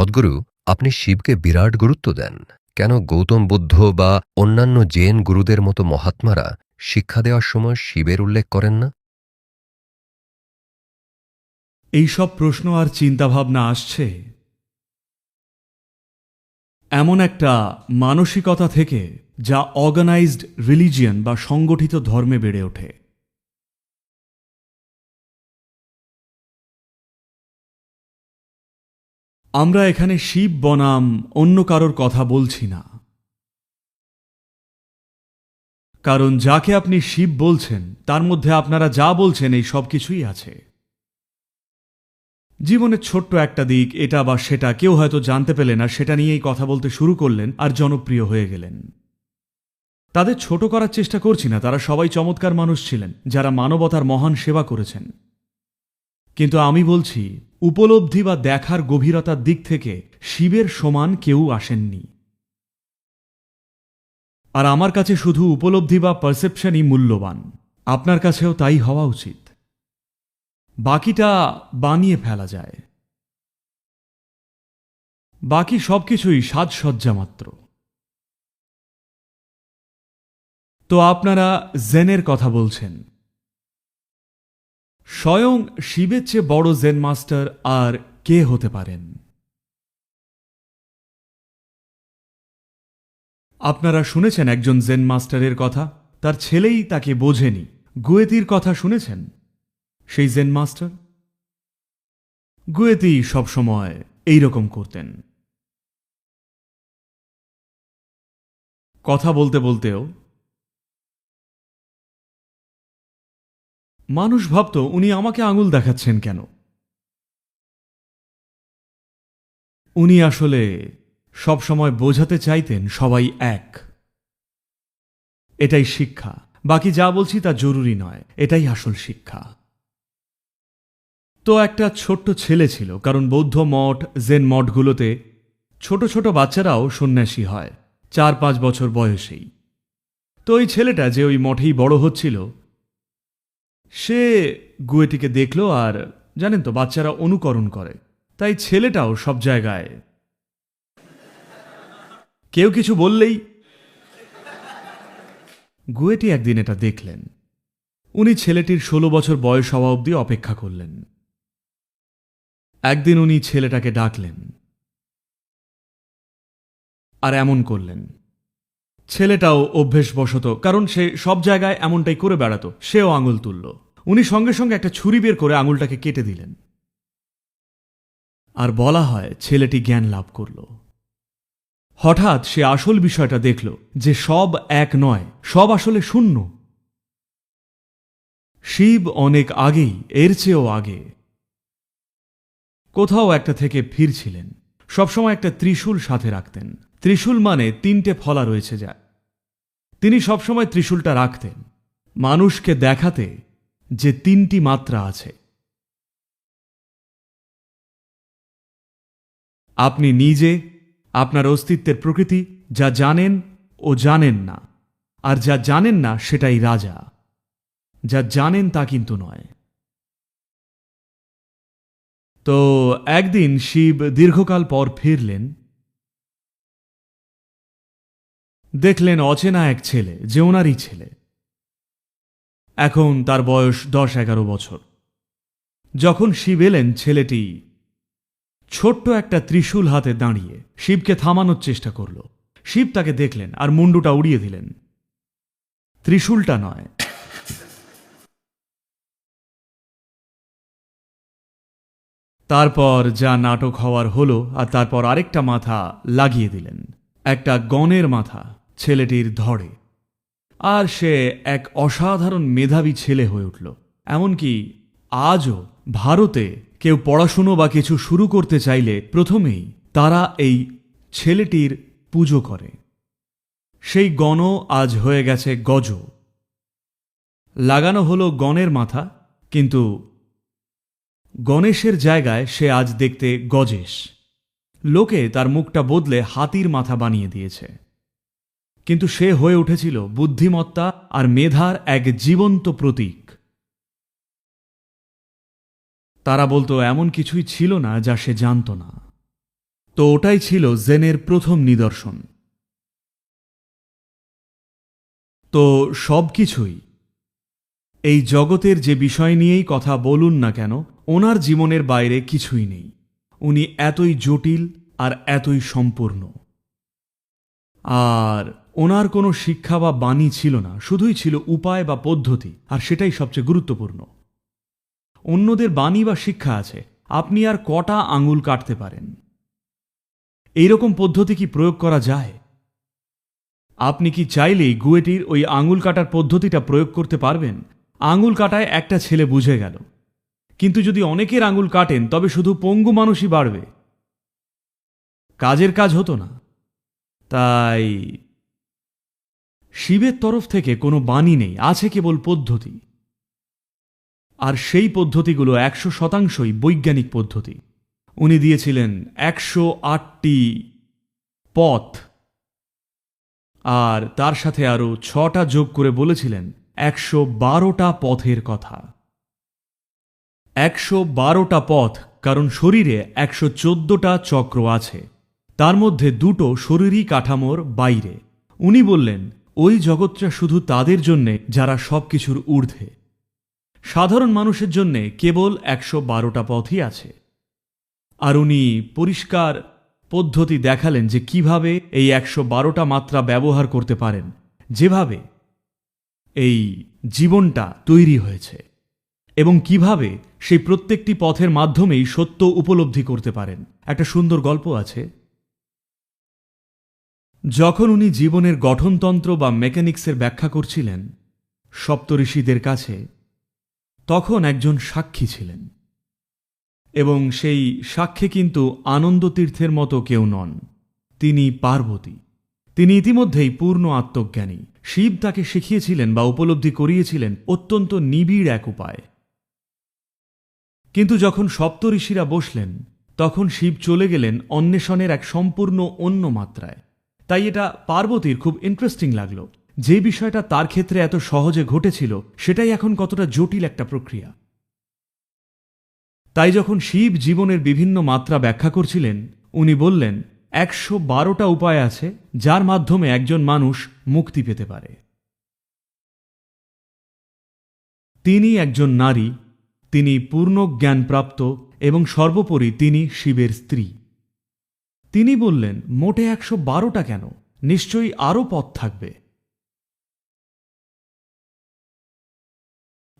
সদ্গুরু, আপনি শিবকে বিরাট গুরুত্ব দেন। কেন গৌতম বুদ্ধ বা অন্যান্য জৈন গুরুদের মতো মহাত্মারা শিক্ষা দেওয়ার সময় শিবের উল্লেখ করেন না? এইসব প্রশ্ন আর চিন্তাভাবনা আসছে এমন একটা মানসিকতা থেকে যা অর্গানাইজড রিলিজিয়ন বা সংগঠিত ধর্মে বেড়ে ওঠে। আমরা এখানে শিব বনাম অন্য কারোর কথা বলছি না, কারণ যাকে আপনি শিব বলছেন তার মধ্যে আপনারা যা বলছেন এই সব কিছুই আছে। জীবনের ছোট্ট একটা দিক, এটা বা সেটা, কেউ হয়তো জানতে পেলে না, সেটা নিয়েই কথা বলতে শুরু করলেন আর জনপ্রিয় হয়ে গেলেন। তাদের ছোট করার চেষ্টা করছি না, তারা সবাই চমৎকার মানুষ ছিলেন যারা মানবতার মহান সেবা করেছেন। কিন্তু আমি বলছি, উপলব্ধি বা দেখার গভীরতার দিক থেকে শিবের সমান কেউ আসেননি। আর আমার কাছে শুধু উপলব্ধি বা পারসেপশনই মূল্যবান, আপনার কাছেও তাই হওয়া উচিত। বাকিটা বানিয়ে ফেলা যায়, বাকি সবকিছুই সাজসজ্জা মাত্র। তো আপনারা জেনের কথা বলছেন, স্বয়ং শিবের চেয়ে বড় জেন মাস্টার আর কে হতে পারেন? আপনারা শুনেছেন একজন জেন মাস্টারের কথা, তার ছেলেই তাকে বোঝেনি। গুয়েতির কথা শুনেছেন? সেই জেন মাস্টার গুয়েতি সবসময় এইরকম করতেন। কথা বলতে বলতেও মানুষ ভাবত উনি আমাকে আঙুল দেখাচ্ছেন কেন। উনি আসলে সবসময় বোঝাতে চাইতেন সবাই এক। এটাই শিক্ষা, বাকি যা বলছি তা জরুরি নয়, এটাই আসল শিক্ষা। তো একটা ছোট্ট ছেলে ছিল, কারণ বৌদ্ধ মঠ, জেন মঠগুলোতে ছোট ছোট বাচ্চারাও সন্ন্যাসী হয় 4-5 বছর বয়সেই। তো ওই ছেলেটা যে ওই মঠেই বড় হচ্ছিল, সে গুয়েটিকে দেখল, আর জানেন তো বাচ্চারা অনুকরণ করে, তাই ছেলেটাও সব জায়গায় কেউ কিছু বললেই। গুয়েটি একদিন এটা দেখলেন। উনি ছেলেটির 16 বছর বয়স হওয়া অবধি অপেক্ষা করলেন। একদিন উনি ছেলেটাকে ডাকলেন আর এমন করলেন। ছেলেটাও অভ্যেসবশত, কারণ সে সব জায়গায় এমনটাই করে বেড়াতো, সেও আঙুল তুলল। উনি সঙ্গে সঙ্গে একটা ছুরি বের করে আঙুলটাকে কেটে দিলেন। আর বলা হয় ছেলেটি জ্ঞান লাভ করল। হঠাৎ সে আসল বিষয়টা দেখল যে সব এক নয়, সব আসলে শূন্য। শিব অনেক আগেই, এর চেয়েও আগে কোথাও একটা থেকে ফিরছিলেন। সবসময় একটা ত্রিশূল সাথে রাখতেন। ত্রিশূল মানে 3টে ফলা রয়েছে যা তিনি সবসময় ত্রিশূলটা রাখতেন মানুষকে দেখাতে যে 3টি মাত্রা আছে। আপনি নিজে, আপনার অস্তিত্বের প্রকৃতি, যা জানেন ও জানেন না, আর যা জানেন না সেটাই রাজা, যা জানেন তা কিন্তু নয়। তো একদিন শিব দীর্ঘকাল পর ফিরলেন। দেখলেন অচেনা এক ছেলে, যে ওনারই ছেলে। এখন তার বয়স 10-11 বছর। যখন শিব এলেন, ছেলেটি ছোট্ট একটা ত্রিশূল হাতে দাঁড়িয়ে শিবকে থামানোর চেষ্টা করল। শিব তাকে দেখলেন আর মুন্ডুটা উড়িয়ে দিলেন। ত্রিশূলটা নয়। তারপর যা নাটক হওয়ার হলো, আর তারপর আরেকটা মাথা লাগিয়ে দিলেন, একটা গণের মাথা ছেলেটির ধড়ে। আর সে এক অসাধারণ মেধাবী ছেলে হয়ে উঠল। এমনকি আজও ভারতে কেউ পড়াশুনো বা কিছু শুরু করতে চাইলে প্রথমেই তারা এই ছেলেটির পুজো করে। সেই গণ আজ হয়ে গেছে গজ। লাগানো হলো গণের মাথা, কিন্তু গণেশের জায়গায় সে আজ দেখতে গজেশ। লোকে তার মুখটা বদলে হাতির মাথা বানিয়ে দিয়েছে, কিন্তু সে হয়ে উঠেছিল বুদ্ধিমত্তা আর মেধার এক জীবন্ত প্রতীক। তারা বলতো এমন কিছুই ছিল না যা সে জানত না। তো ওটাই ছিল জেনের প্রথম নিদর্শন। তো সব কিছুই, এই জগতের যে বিষয় নিয়েই কথা বলুন না কেন, ওনার জীবনের বাইরে কিছুই নেই। উনি এতই জটিল আর এতই সম্পূর্ণ। আর ওনার কোনো শিক্ষা বা বাণী ছিল না, শুধুই ছিল উপায় বা পদ্ধতি, আর সেটাই সবচেয়ে গুরুত্বপূর্ণ। অন্যদের বাণী বা শিক্ষা আছে, আপনি আর কটা আঙুল কাটতে পারেন? এইরকম পদ্ধতি কি প্রয়োগ করা যায়? আপনি কি চাইলেই গুয়েটির ওই আঙুল কাটার পদ্ধতিটা প্রয়োগ করতে পারবেন? আঙুল কাটায় একটা ছেলে বুঝে গেল, কিন্তু যদি অনেকের আঙুল কাটেন তবে শুধু পঙ্গু মানুষই বাড়বে, কাজের কাজ হতো না। তাই শিবের তরফ থেকে কোনো বাণী নেই, আছে কেবল পদ্ধতি। আর সেই পদ্ধতিগুলো 100%ই বৈজ্ঞানিক পদ্ধতি। উনি দিয়েছিলেন 108টি পথ, আর তার সাথে আরও 6টা যোগ করে বলেছিলেন 112টা পথের কথা। 112টা পথ, কারণ শরীরে 114টা চক্র আছে, তার মধ্যে 2টো শরীরী কাঠামোর বাইরে। উনি বললেন ওই জগৎটা শুধু তাদের জন্যে যারা সবকিছুর ঊর্ধ্বে। সাধারণ মানুষের জন্যে কেবল 112টা পথই আছে। আর উনি পরিষ্কার পদ্ধতি দেখালেন যে কিভাবে এই 112টা মাত্রা ব্যবহার করতে পারেন, যেভাবে এই জীবনটা তৈরি হয়েছে, এবং কিভাবে সেই প্রত্যেকটি পথের মাধ্যমেই সত্য উপলব্ধি করতে পারেন। একটা সুন্দর গল্প আছে। যখন উনি জীবনের গঠনতন্ত্র বা মেকানিক্সের ব্যাখ্যা করছিলেন সপ্তঋষিদের কাছে, তখন একজন সাক্ষী ছিলেন, এবং সেই সাক্ষী কিন্তু আনন্দ তীর্থের মতো কেউ নন, তিনি পার্বতী। তিনি ইতিমধ্যেই পূর্ণ আত্মজ্ঞানী। শিব তাকে শিখিয়েছিলেন বা উপলব্ধি করিয়েছিলেন অত্যন্ত নিবিড় এক উপায়। কিন্তু যখন সপ্তঋষিরা বসলেন, তখন শিব চলে গেলেন অন্বেষণের এক সম্পূর্ণ অন্য মাত্রায়। তাই এটা পার্বতীর খুব ইন্টারেস্টিং লাগলো, যে বিষয়টা তার ক্ষেত্রে এত সহজে ঘটেছিল সেটাই এখন কতটা জটিল একটা প্রক্রিয়া। তাই যখন শিব জীবনের বিভিন্ন মাত্রা ব্যাখ্যা করছিলেন, উনি বললেন 112টা উপায় আছে যার মাধ্যমে একজন মানুষ মুক্তি পেতে পারে। তিনি একজন নারী, তিনি পূর্ণ জ্ঞানপ্রাপ্ত, এবং সর্বোপরি তিনি শিবের স্ত্রী। তিনি বললেন মোটে 112টা কেন, নিশ্চয়ই আরও পথ থাকবে।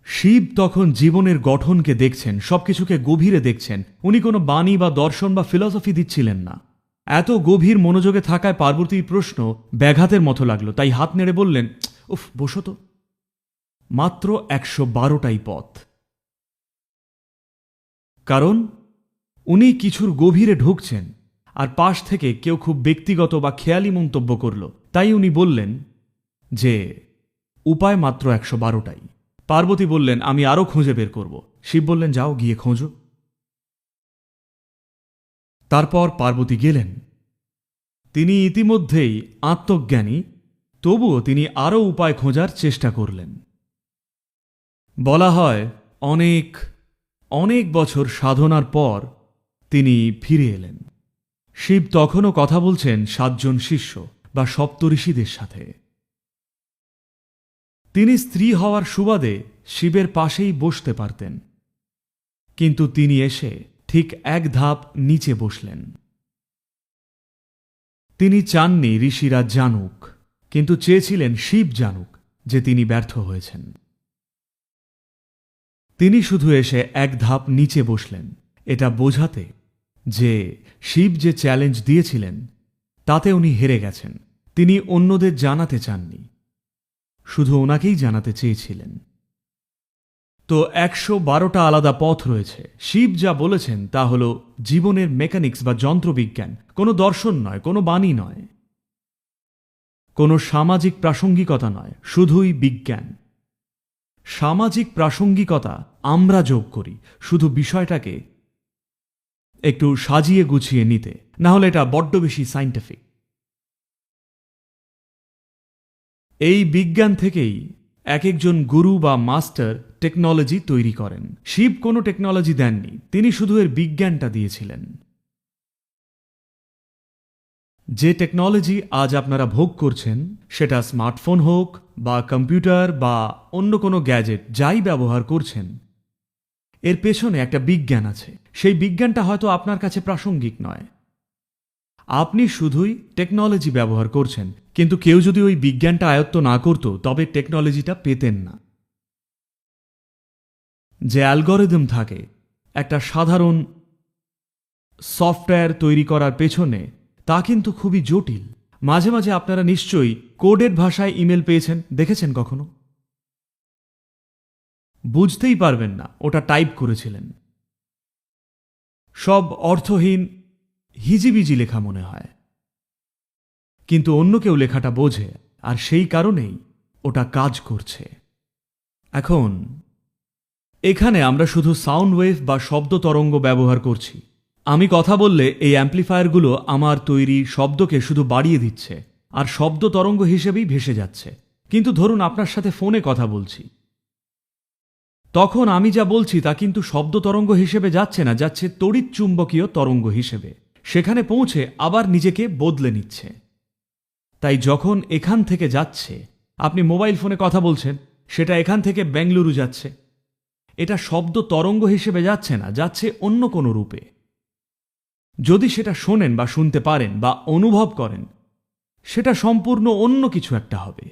শিব তখন জীবনের গঠনকে দেখছেন, সবকিছুকে গভীরে দেখছেন। উনি কোনো বাণী বা দর্শন বা ফিলসফি দিচ্ছিলেন না। এত গভীর মনোযোগে থাকায় পার্বতীর প্রশ্ন ব্যাঘাতের মতো লাগলো, তাই হাত নেড়ে বললেন, উফ, বসো তো, মাত্র 112টাই পথ। কারণ উনি কিছুর গভীরে ঢুকছেন, আর পাশ থেকে কেউ খুব ব্যক্তিগত বা খেয়ালি মন্তব্য করল, তাই উনি বললেন যে উপায় মাত্র 112টাই। পার্বতী বললেন আমি আরও খুঁজে বের করব। শিব বললেন যাও, গিয়ে খোঁজো। তারপর পার্বতী গেলেন। তিনি ইতিমধ্যেই আত্মজ্ঞানী, তবুও তিনি আরও উপায় খোঁজার চেষ্টা করলেন। বলা হয় অনেক অনেক বছর সাধনার পর তিনি ফিরে এলেন। শিব তখনও কথা বলছেন 7 জন শিষ্য বা সপ্তঋষিদের সাথে। তিনি স্ত্রী হওয়ার সুবাদে শিবের পাশেই বসতে পারতেন, কিন্তু তিনি এসে ঠিক এক ধাপ নিচে বসলেন। তিনি চাননি ঋষিরা জানুক, কিন্তু চেয়েছিলেন শিব জানুক যে তিনি ব্যর্থ হয়েছেন। তিনি শুধু এসে এক ধাপ নিচে বসলেন, এটা বোঝাতে যে শিব যে চ্যালেঞ্জ দিয়েছিলেন তাতে উনি হেরে গেছেন। তিনি অন্যদের জানাতে চাননি, শুধু ওনাকেই জানাতে চেয়েছিলেন। তো 112টা আলাদা পথ রয়েছে। শিব যা বলেছেন তা হল জীবনের মেকানিক্স বা যন্ত্রবিজ্ঞান, কোনো দর্শন নয়, কোনো বাণী নয়, কোনো সামাজিক প্রাসঙ্গিকতা নয়, শুধুই বিজ্ঞান। সামাজিক প্রাসঙ্গিকতা আমরা যোগ করি, শুধু বিষয়টাকে একটু সাজিয়ে গুছিয়ে নিতে, না হলে এটা বড্ড বেশি সায়েন্টিফিক। এই বিজ্ঞান থেকেই এক একজন গুরু বা মাস্টার টেকনোলজি তৈরি করেন। শিব কোনো টেকনোলজি দেননি, তিনি শুধু এর বিজ্ঞানটা দিয়েছিলেন। যে টেকনোলজি আজ আপনারা ভোগ করছেন, সেটা স্মার্টফোন হোক বা কম্পিউটার বা অন্য কোনো গ্যাজেট যাই ব্যবহার করছেন, এর পেছনে একটা বিজ্ঞান আছে। সেই বিজ্ঞানটা হয়তো আপনার কাছে প্রাসঙ্গিক নয়, আপনি শুধুই টেকনোলজি ব্যবহার করছেন, কিন্তু কেউ যদি ওই বিজ্ঞানটা আয়ত্ত না করত তবে টেকনোলজিটা পেতেন না। যে অ্যালগরিদম থাকে একটা সাধারণ সফটওয়্যার তৈরি করার পেছনে, তা কিন্তু খুবই জটিল। মাঝে মাঝে আপনারা নিশ্চয়ই কোডেড ভাষায় ইমেল পেয়েছেন, দেখেছেন কখনো? বুঝতেই পারবেন না ওটা টাইপ করেছিলেন। সব অর্থহীন হিজিবিজি লেখা মনে হয়, কিন্তু অন্য কেউ লেখাটা বোঝে, আর সেই কারণেই ওটা কাজ করছে। এখন এখানে আমরা শুধু সাউন্ড ওয়েভ বা শব্দ তরঙ্গ ব্যবহার করছি। আমি কথা বললে এই অ্যাম্প্লিফায়ারগুলো আমার তৈরি শব্দকে শুধু বাড়িয়ে দিচ্ছে আর শব্দ তরঙ্গ হিসেবেই ভেসে যাচ্ছে। কিন্তু ধরুন আপনার সাথে ফোনে কথা বলছি, তখন আমি যা বলছি তা কিন্তু শব্দ তরঙ্গ হিসেবে যাচ্ছে না, যাচ্ছে তড়িৎ চুম্বকীয় তরঙ্গ হিসেবে। সেখানে পৌঁছে আবার নিজেকে বদলে নিচ্ছে। তাই যখন এখান থেকে যাচ্ছে, আপনি মোবাইল ফোনে কথা বলছেন, সেটা এখান থেকে বেঙ্গলুরু যাচ্ছে, এটা শব্দ তরঙ্গ হিসেবে যাচ্ছে না, যাচ্ছে অন্য কোনো রূপে। যদি সেটা শোনেন বা শুনতে পারেন বা অনুভব করেন, সেটা সম্পূর্ণ অন্য কিছু একটা হবে।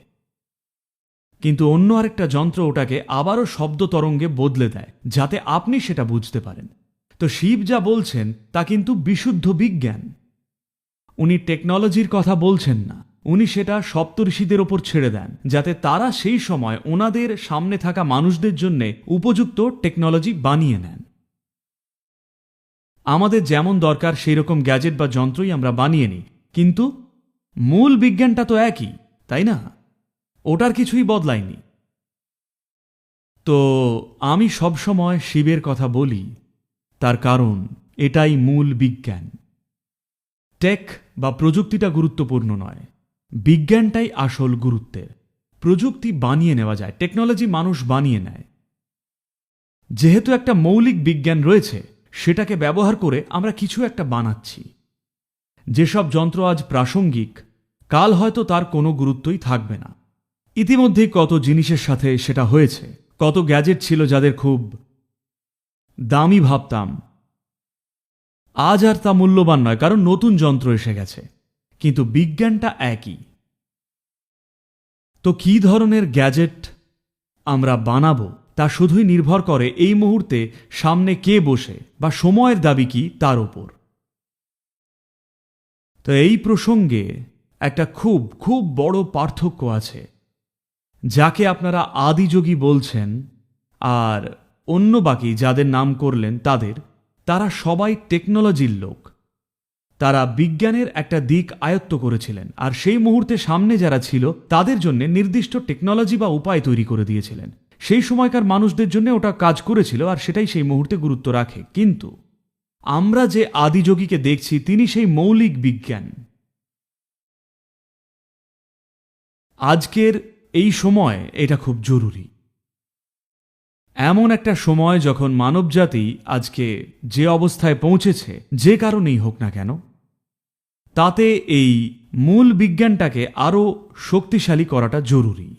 কিন্তু অন্য আরেকটা যন্ত্র ওটাকে আবারও শব্দ তরঙ্গে বদলে দেয়, যাতে আপনি সেটা বুঝতে পারেন। তো শিব যা বলছেন তা কিন্তু বিশুদ্ধ বিজ্ঞান। উনি টেকনোলজির কথা বলছেন না, উনি সেটা সপ্তর্ষিদের ওপর ছেড়ে দেন, যাতে তারা সেই সময় ওনাদের সামনে থাকা মানুষদের জন্য উপযুক্ত টেকনোলজি বানিয়ে নেন। আমাদের যেমন দরকার সেই রকম গ্যাজেট বা যন্ত্রই আমরা বানিয়ে নিই, কিন্তু মূল বিজ্ঞানটা তো একই, তাই না? ওটার কিছুই বদলায়নি। তো আমি সবসময় শিবের কথা বলি, তার কারণ এটাই মূল বিজ্ঞান। টেক বা প্রযুক্তিটা গুরুত্বপূর্ণ নয়, বিজ্ঞানটাই আসল গুরুত্বের। প্রযুক্তি বানিয়ে নেওয়া যায়, টেকনোলজি মানুষ বানিয়ে নেয়। যেহেতু একটা মৌলিক বিজ্ঞান রয়েছে, সেটাকে ব্যবহার করে আমরা কিছু একটা বানাচ্ছি। যেসব যন্ত্র আজ প্রাসঙ্গিক, কাল হয়তো তার কোনো গুরুত্বই থাকবে না। ইতিমধ্যেই কত জিনিসের সাথে সেটা হয়েছে। কত গ্যাজেট ছিল যাদের খুব দামি ভাবতাম, আজ আর তা মূল্যবান নয়, কারণ নতুন যন্ত্র এসে গেছে, কিন্তু বিজ্ঞানটা একই। তো কী ধরনের গ্যাজেট আমরা বানাবো তা শুধুই নির্ভর করে এই মুহূর্তে সামনে কে বসে বা সময়ের দাবি কি তার ওপর। তো এই প্রসঙ্গে একটা খুব খুব বড় পার্থক্য আছে। যাকে আপনারা আদিযোগী বলছেন আর অন্য বাকি যাদের নাম করলেন তারা সবাই টেকনোলজির লোক। তারা বিজ্ঞানের একটা দিক আয়ত্ত করেছিলেন, আর সেই মুহূর্তে সামনে যারা ছিল তাদের জন্য নির্দিষ্ট টেকনোলজি বা উপায় তৈরি করে দিয়েছিলেন। সেই সময়কার মানুষদের জন্য ওটা কাজ করেছিল, আর সেটাই সেই মুহূর্তে গুরুত্ব রাখে। কিন্তু আমরা যে আদিযোগীকে দেখছি, তিনি সেই মৌলিক বিজ্ঞান। আজকের এই সময় এটা খুব জরুরি। এমন একটা সময় যখন মানবজাতি আজকে যে অবস্থায় পৌঁছেছে, যে কারণেই হোক না কেন, তাতে এই মূল বিজ্ঞানটাকে আরও শক্তিশালী করাটা জরুরি।